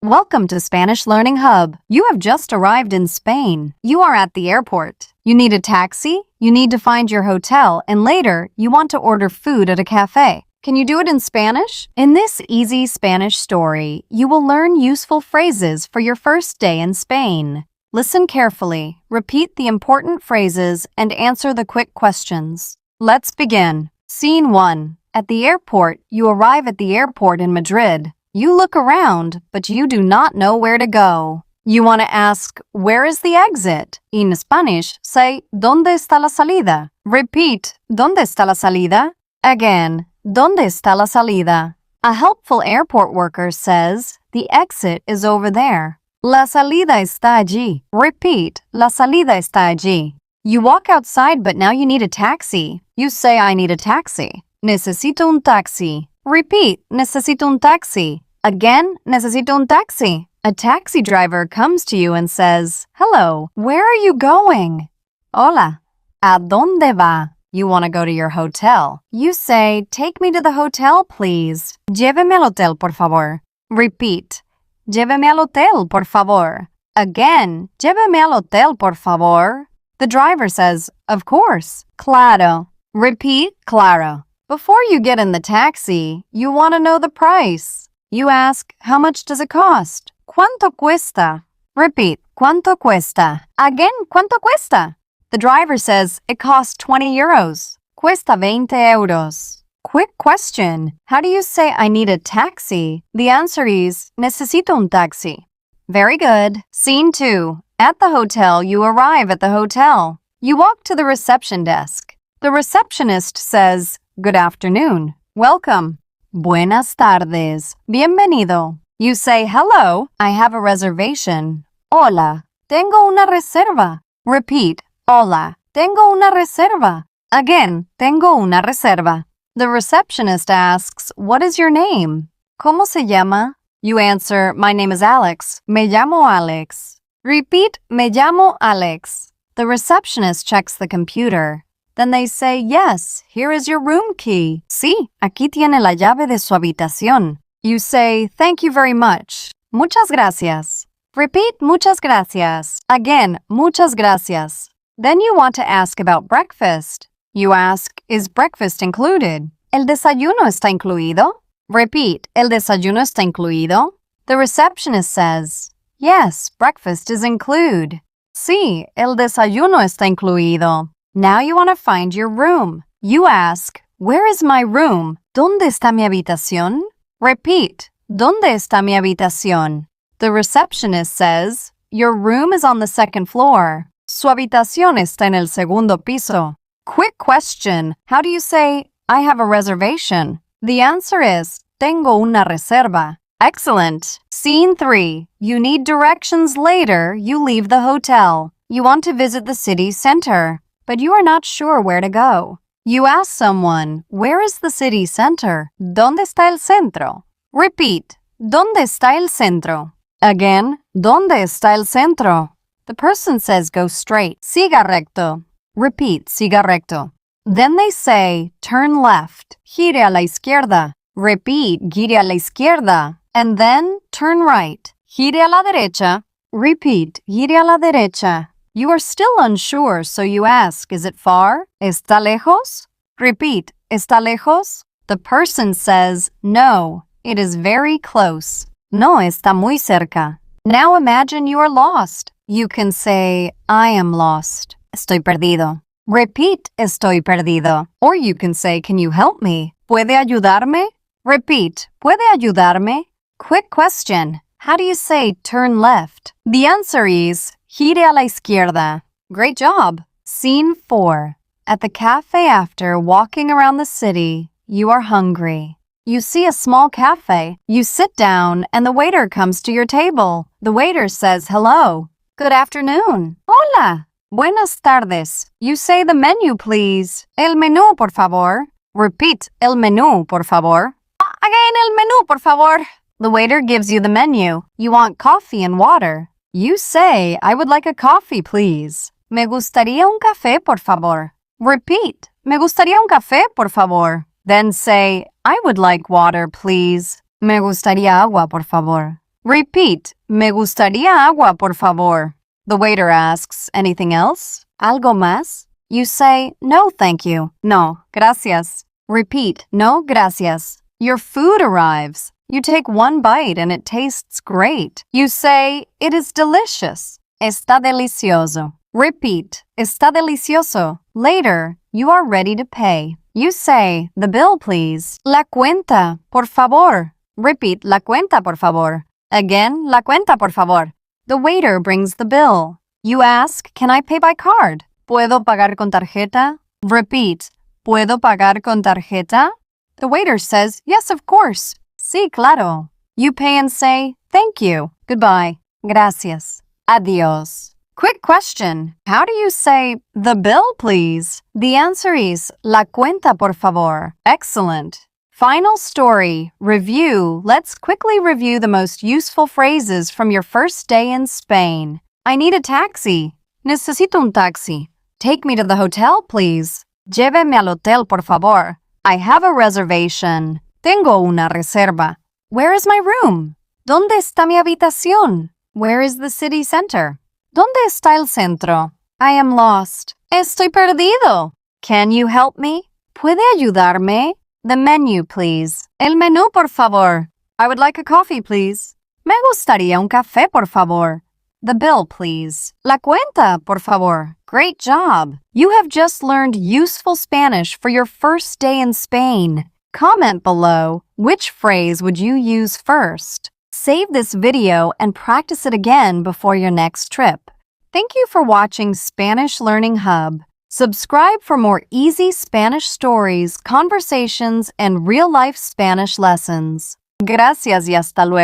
Welcome to Spanish Learning Hub. You have just arrived in Spain. You are at the airport. You need a taxi, you need to find your hotel, and later, you want to order food at a cafe. Can you do it in Spanish? In this easy Spanish story, you will learn useful phrases for your first day in Spain. Listen carefully, repeat the important phrases, and answer the quick questions. Let's begin. Scene 1. At the airport, you arrive at the airport in Madrid. You look around, but you do not know where to go. You want to ask, where is the exit? In Spanish, say, ¿Dónde está la salida? Repeat, ¿Dónde está la salida? Again, ¿Dónde está la salida? A helpful airport worker says, the exit is over there. La salida está allí. Repeat, la salida está allí. You walk outside, but now you need a taxi. You say, I need a taxi. Necesito un taxi. Repeat, necesito un taxi. Again, necesito un taxi. A taxi driver comes to you and says, hello, where are you going? Hola, ¿a dónde va? You want to go to your hotel. You say, take me to the hotel, please. Lléveme al hotel, por favor. Repeat, lléveme al hotel, por favor. Again, lléveme al hotel, por favor. The driver says, of course. Claro. Repeat, claro. Before you get in the taxi, you want to know the price. You ask, how much does it cost? ¿Cuánto cuesta? Repeat, ¿cuánto cuesta? Again, ¿cuánto cuesta? The driver says, it costs 20 euros. Cuesta 20 euros. Quick question. How do you say I need a taxi? The answer is, necesito un taxi. Very good. Scene 2. At the hotel, you arrive at the hotel. You walk to the reception desk. The receptionist says, good afternoon. Welcome. Buenas tardes. Bienvenido. You say, hello, I have a reservation. Hola, tengo una reserva. Repeat, hola, tengo una reserva. Again, tengo una reserva. The receptionist asks, what is your name? ¿Cómo se llama? You answer, my name is Alex. Me llamo Alex. Repeat, me llamo Alex. The receptionist checks the computer. Then they say, yes, here is your room key. Sí, aquí tiene la llave de su habitación. You say, thank you very much. Muchas gracias. Repeat, muchas gracias. Again, muchas gracias. Then you want to ask about breakfast. You ask, is breakfast included? ¿El desayuno está incluido? Repeat, ¿el desayuno está incluido? The receptionist says, yes, breakfast is included. Sí, el desayuno está incluido. Now you want to find your room. You ask, where is my room? ¿Dónde está mi habitación? Repeat, ¿dónde está mi habitación? The receptionist says, your room is on the second floor. Su habitación está en el segundo piso. Quick question. How do you say, I have a reservation? The answer is, tengo una reserva. Excellent. Scene 3. You need directions later. You leave the hotel. You want to visit the city center, but you are not sure where to go. You ask someone, where is the city center? ¿Dónde está el centro? Repeat, ¿dónde está el centro? Again, ¿dónde está el centro? The person says, go straight. Siga recto. Repeat, siga recto. Then they say, turn left. Gire a la izquierda. Repeat, gire a la izquierda. And then, turn right. Gire a la derecha. Repeat, gire a la derecha. You are still unsure, so you ask, is it far? ¿Está lejos? Repeat, ¿está lejos? The person says, no, it is very close. No está muy cerca. Now imagine you are lost. You can say, I am lost. Estoy perdido. Repeat, estoy perdido. Or you can say, can you help me? ¿Puede ayudarme? Repeat, ¿puede ayudarme? Quick question. How do you say turn left? The answer is, gire a la izquierda. Great job. Scene 4. At the cafe after walking around the city, you are hungry. You see a small cafe. You sit down and the waiter comes to your table. The waiter says hello. Good afternoon. Hola. Buenas tardes. You say the menu, please. El menú, por favor. Repeat, el menú, por favor. Again, el menú, por favor. The waiter gives you the menu. You want coffee and water. You say, I would like a coffee, please. Me gustaría un café, por favor. Repeat, me gustaría un café, por favor. Then say, I would like water, please. Me gustaría agua, por favor. Repeat, me gustaría agua, por favor. The waiter asks, anything else? ¿Algo más? You say, no, thank you. No, gracias. Repeat, no, gracias. Your food arrives. You take one bite and it tastes great. You say, it is delicious. Está delicioso. Repeat, está delicioso. Later, you are ready to pay. You say, the bill, please. La cuenta, por favor. Repeat, la cuenta, por favor. Again, la cuenta, por favor. The waiter brings the bill. You ask, can I pay by card? ¿Puedo pagar con tarjeta? Repeat, ¿puedo pagar con tarjeta? The waiter says, yes, of course. Sí, claro. You pay and say, thank you. Goodbye. Gracias. Adios. Quick question. How do you say, the bill, please? The answer is, la cuenta, por favor. Excellent. Final story. Review. Let's quickly review the most useful phrases from your first day in Spain. I need a taxi. Necesito un taxi. Take me to the hotel, please. Lléveme al hotel, por favor. I have a reservation. Tengo una reserva. Where is my room? ¿Dónde está mi habitación? Where is the city center? ¿Dónde está el centro? I am lost. Estoy perdido. Can you help me? ¿Puede ayudarme? The menu, please. El menú, por favor. I would like a coffee, please. Me gustaría un café, por favor. The bill, please. La cuenta, por favor. Great job. You have just learned useful Spanish for your first day in Spain. Comment below, which phrase would you use first? Save this video and practice it again before your next trip. Thank you for watching Spanish Learning Hub. Subscribe for more easy Spanish stories, conversations, and real-life Spanish lessons. Gracias y hasta luego.